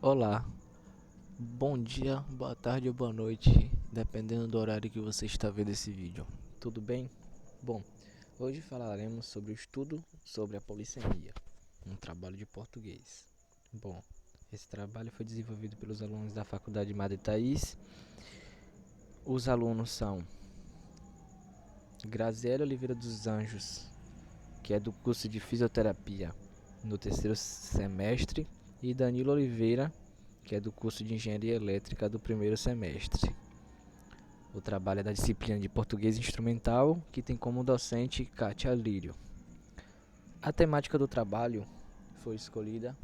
Olá, bom dia, boa tarde ou boa noite, dependendo do horário que você está vendo esse vídeo. Tudo bem? Bom, hoje falaremos sobre o estudo sobre a polissemia, um trabalho de português. Bom, esse trabalho foi desenvolvido pelos alunos da Faculdade Madre Thaís. Os alunos são Graziela Oliveira dos Anjos, que é do curso de Fisioterapia no terceiro semestre, e Danilo Oliveira, que é do curso de Engenharia Elétrica do primeiro semestre. O trabalho é da disciplina de Português Instrumental, que tem como docente Kátia Lírio. A temática do trabalho foi escolhida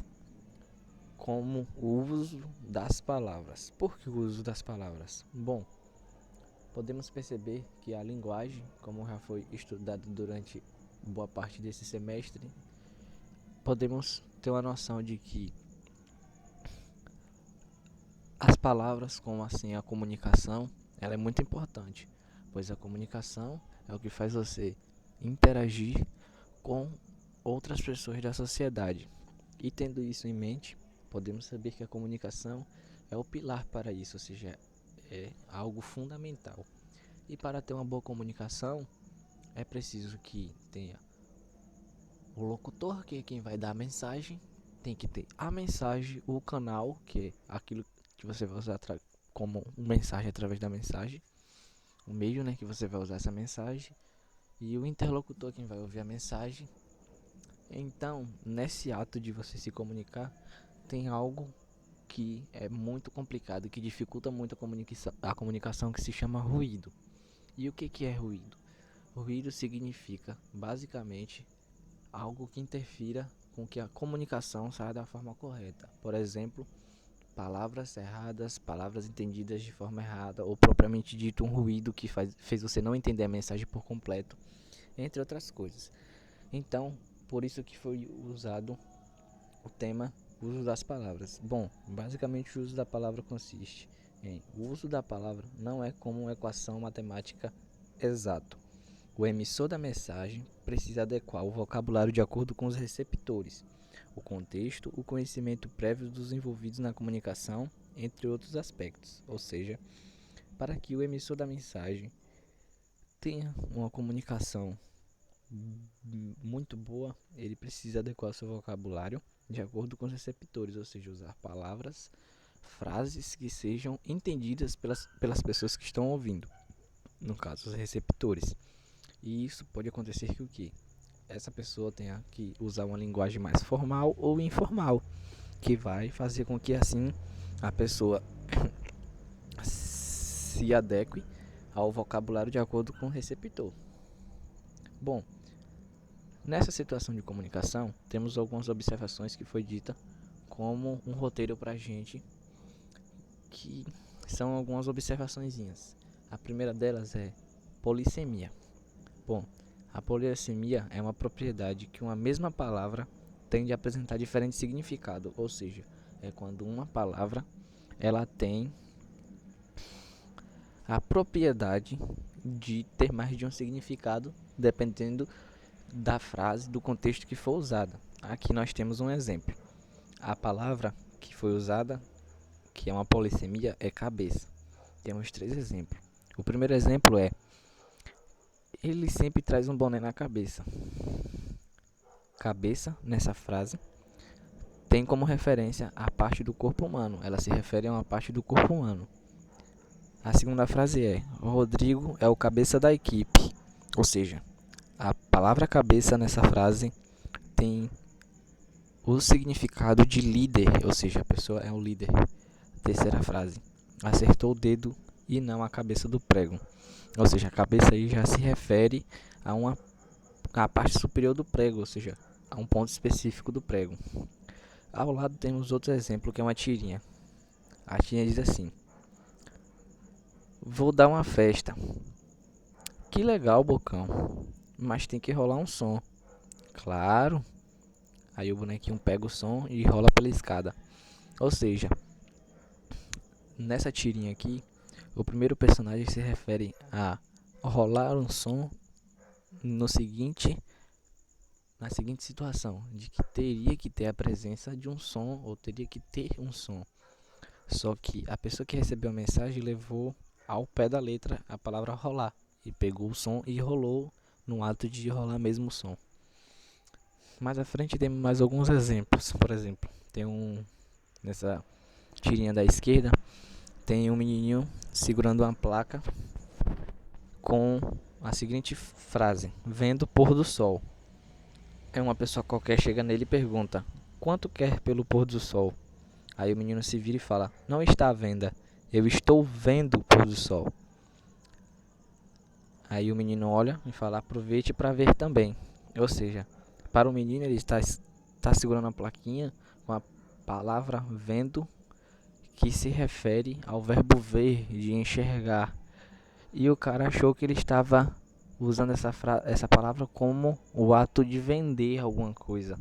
como o uso das palavras. Por que o uso das palavras? Bom, podemos perceber que a linguagem, como já foi estudado durante boa parte desse semestre, podemos ter uma noção de que as palavras, como assim a comunicação, ela é muito importante, pois a comunicação é o que faz você interagir com outras pessoas da sociedade. E tendo isso em mente, podemos saber que a comunicação é o pilar para isso, ou seja, é algo fundamental. E para ter uma boa comunicação, é preciso que tenha o locutor, que é quem vai dar a mensagem, tem que ter a mensagem, o canal, que é aquilo que você vai usar como mensagem através da mensagem, o meio, né, que você vai usar essa mensagem, e o interlocutor, quem vai ouvir a mensagem. Então, nesse ato de você se comunicar, tem algo que é muito complicado, que dificulta muito a comunicação, que se chama ruído. E o que é ruído? Ruído significa, basicamente, algo que interfira com que a comunicação saia da forma correta. Por exemplo, palavras erradas, palavras entendidas de forma errada, ou propriamente dito um ruído que fez você não entender a mensagem por completo, entre outras coisas. Então, por isso que foi usado o tema uso das palavras. Bom, basicamente o uso da palavra consiste em o uso da palavra não é como uma equação matemática exato. O emissor da mensagem precisa adequar o vocabulário de acordo com os receptores, o contexto, o conhecimento prévio dos envolvidos na comunicação, entre outros aspectos. Ou seja, para que o emissor da mensagem tenha uma comunicação muito boa, ele precisa adequar seu vocabulário de acordo com os receptores, ou seja, usar palavras, frases que sejam entendidas pelas pessoas que estão ouvindo, no caso, os receptores. E isso pode acontecer que o quê? Essa pessoa tenha que usar uma linguagem mais formal ou informal, que vai fazer com que assim a pessoa se adeque ao vocabulário de acordo com o receptor. Bom, nessa situação de comunicação, temos algumas observações que foi dita como um roteiro para a gente, que são algumas observaçõezinhas. A primeira delas é polissemia. Bom, a polissemia é uma propriedade que uma mesma palavra tende a apresentar diferente significado, ou seja, é quando uma palavra ela tem a propriedade de ter mais de um significado, dependendo da frase, do contexto que for usada. Aqui nós temos um exemplo. A palavra que foi usada, que é uma polissemia, é cabeça. Temos três exemplos. O primeiro exemplo é: ele sempre traz um boné na cabeça. Cabeça, nessa frase, tem como referência a parte do corpo humano. Ela se refere a uma parte do corpo humano. A segunda frase é: o Rodrigo é o cabeça da equipe. Ou seja, a palavra cabeça nessa frase tem o significado de líder, ou seja, a pessoa é o líder. Terceira frase: acertou o dedo e não a cabeça do prego. Ou seja, a cabeça aí já se refere a parte superior do prego, ou seja, a um ponto específico do prego. Ao lado temos outro exemplo, que é uma tirinha. A tirinha diz assim: vou dar uma festa. Que legal, Bocão. Mas tem que rolar um som. Claro. Aí o bonequinho pega o som e rola pela escada. Ou seja, nessa tirinha aqui, o primeiro personagem se refere a rolar um som no seguinte, na seguinte situação, de que teria que ter a presença de um som, ou teria que ter um som. Só que a pessoa que recebeu a mensagem levou ao pé da letra a palavra rolar, e pegou o som e rolou no ato de rolar mesmo o som. Mais à frente temos mais alguns exemplos. Por exemplo, nessa tirinha da esquerda, tem um menininho segurando uma placa com a seguinte frase: vendo o pôr do sol. Aí uma pessoa qualquer chega nele e pergunta: quanto quer pelo pôr do sol? Aí o menino se vira e fala: não está à venda, eu estou vendo o pôr do sol. Aí o menino olha e fala: aproveite para ver também. Ou seja, para o menino ele está segurando a plaquinha com a palavra vendo, que se refere ao verbo ver, de enxergar. E o cara achou que ele estava usando essa palavra como o ato de vender alguma coisa.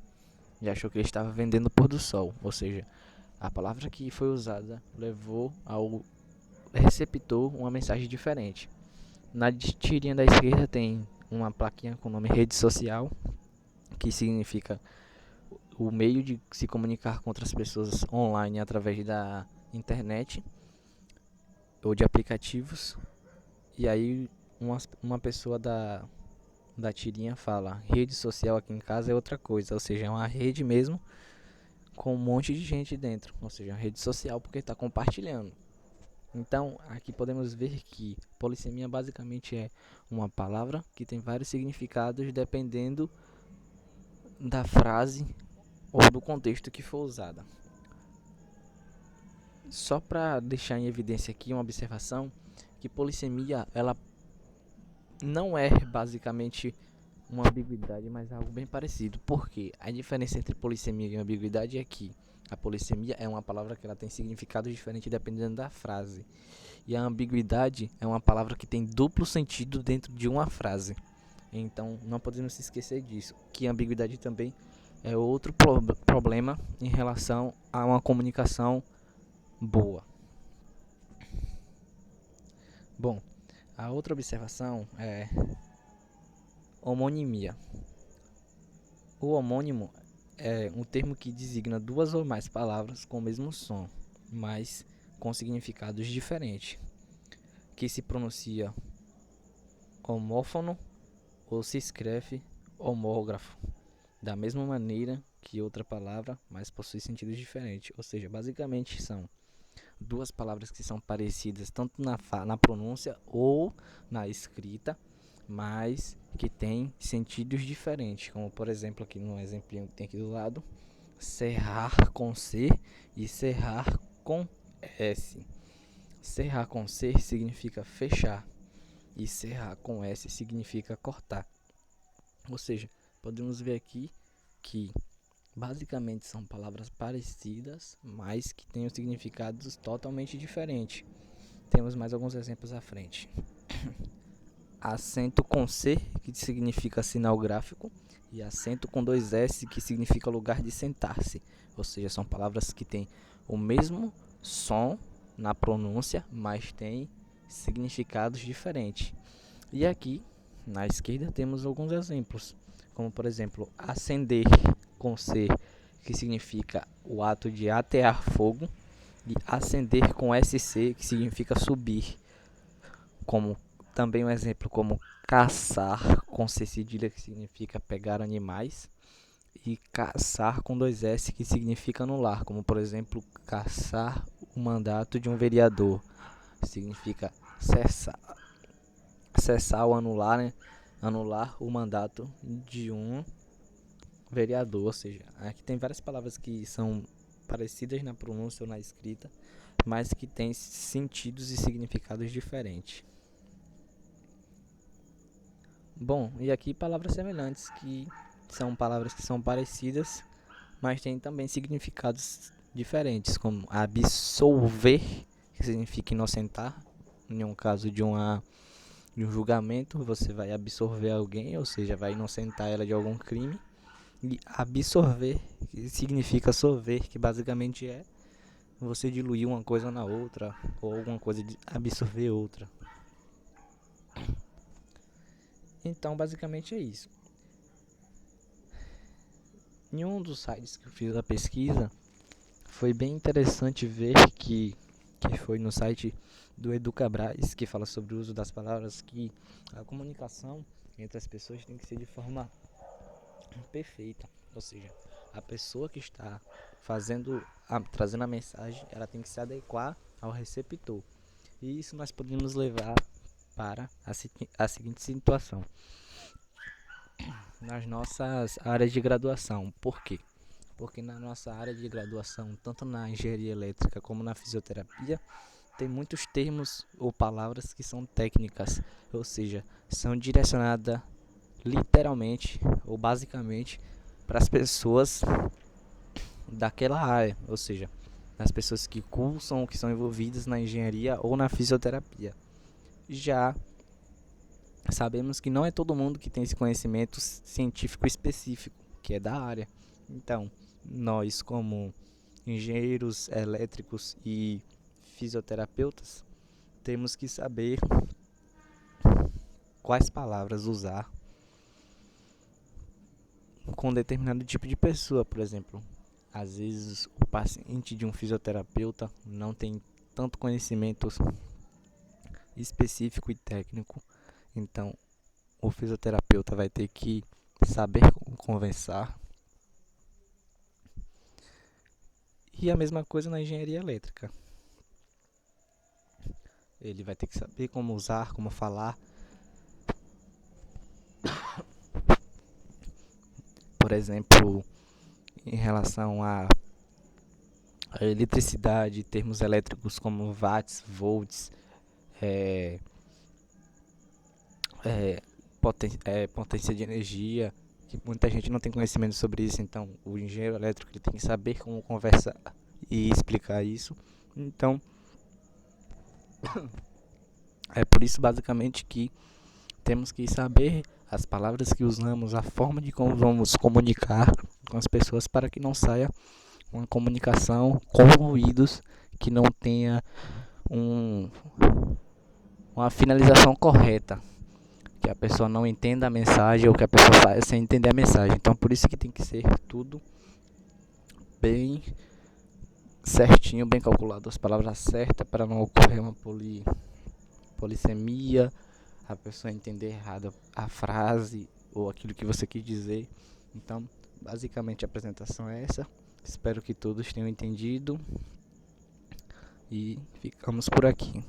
E achou que ele estava vendendo o pôr do sol. Ou seja, a palavra que foi usada levou ao receptor uma mensagem diferente. Na tirinha da esquerda tem uma plaquinha com o nome rede social, que significa o meio de se comunicar com outras pessoas online através da internet ou de aplicativos. E aí uma pessoa da tirinha fala: rede social aqui em casa é outra coisa, ou seja, é uma rede mesmo com um monte de gente dentro, ou seja, uma rede social porque está compartilhando. Então, aqui podemos ver que polissemia basicamente é uma palavra que tem vários significados dependendo da frase ou do contexto que for usada. Só para deixar em evidência aqui uma observação, que polissemia ela não é basicamente uma ambiguidade, mas algo bem parecido. Porque a diferença entre polissemia e ambiguidade é que a polissemia é uma palavra que ela tem significados diferentes dependendo da frase. E a ambiguidade é uma palavra que tem duplo sentido dentro de uma frase. Então não podemos se esquecer disso. Que a ambiguidade também é outro problema em relação a uma comunicação boa. Bom, a outra observação é homonimia. O homônimo é um termo que designa duas ou mais palavras com o mesmo som, mas com significados diferentes, que se pronuncia homófono ou se escreve homógrafo, da mesma maneira que outra palavra, mas possui sentidos diferentes. Ou seja, basicamente são duas palavras que são parecidas tanto na pronúncia ou na escrita, mas que têm sentidos diferentes, como por exemplo aqui no exemplinho que tem aqui do lado, cerrar com C e cerrar com S. Cerrar com C significa fechar e cerrar com S significa cortar. Ou seja, podemos ver aqui que basicamente são palavras parecidas, mas que têm significados totalmente diferentes. Temos mais alguns exemplos à frente. Acento com C, que significa sinal gráfico, e acento com dois S, que significa lugar de sentar-se. Ou seja, são palavras que têm o mesmo som na pronúncia, mas têm significados diferentes. E aqui, na esquerda, temos alguns exemplos, como por exemplo, acender com C, que significa o ato de atear fogo, e acender com SC, que significa subir, como também um exemplo como caçar com C cedilha, que significa pegar animais, e caçar com dois S, que significa anular, como por exemplo, caçar o mandato de um vereador, significa cessar ou anular, né? Anular o mandato de um vereador. Ou seja, aqui tem várias palavras que são parecidas na pronúncia ou na escrita, mas que têm sentidos e significados diferentes. Bom, e aqui palavras semelhantes, que são palavras que são parecidas, mas têm também significados diferentes, como absolver, que significa inocentar. Em um caso de um julgamento, você vai absorver alguém, ou seja, vai inocentar ela de algum crime. E absorver, que significa sorver, que basicamente é você diluir uma coisa na outra, ou alguma coisa de absorver outra. Então, basicamente é isso. Em um dos sites que eu fiz a pesquisa, foi bem interessante ver que foi no site do Educabras, que fala sobre o uso das palavras, que a comunicação entre as pessoas tem que ser de forma perfeita. Ou seja, a pessoa que está trazendo a mensagem, ela tem que se adequar ao receptor. E isso nós podemos levar para a seguinte situação. Nas nossas áreas de graduação. Por quê? Porque na nossa área de graduação, tanto na engenharia elétrica como na fisioterapia, tem muitos termos ou palavras que são técnicas, ou seja, são direcionadas literalmente ou basicamente para as pessoas daquela área, ou seja, as pessoas que cursam ou que são envolvidas na engenharia ou na fisioterapia. Já sabemos que não é todo mundo que tem esse conhecimento científico específico, que é da área. Então, nós como engenheiros elétricos e fisioterapeutas temos que saber quais palavras usar com determinado tipo de pessoa. Por exemplo, às vezes o paciente de um fisioterapeuta não tem tanto conhecimento específico e técnico, então o fisioterapeuta vai ter que saber conversar. E a mesma coisa na engenharia elétrica. Ele vai ter que saber como usar, como falar. Por exemplo, em relação à eletricidade, termos elétricos como watts, volts, é, potência de energia, que muita gente não tem conhecimento sobre isso. Então, o engenheiro elétrico ele tem que saber como conversar e explicar isso. Então, é por isso basicamente que temos que saber as palavras que usamos, a forma de como vamos comunicar com as pessoas para que não saia uma comunicação com ruídos, que não tenha uma finalização correta, que a pessoa não entenda a mensagem ou que a pessoa saia sem entender a mensagem. Então por isso que tem que ser tudo bem certinho, bem calculado, as palavras certas para não ocorrer uma polissemia, a pessoa entender errado a frase ou aquilo que você quis dizer. Então, basicamente a apresentação é essa. Espero que todos tenham entendido e ficamos por aqui.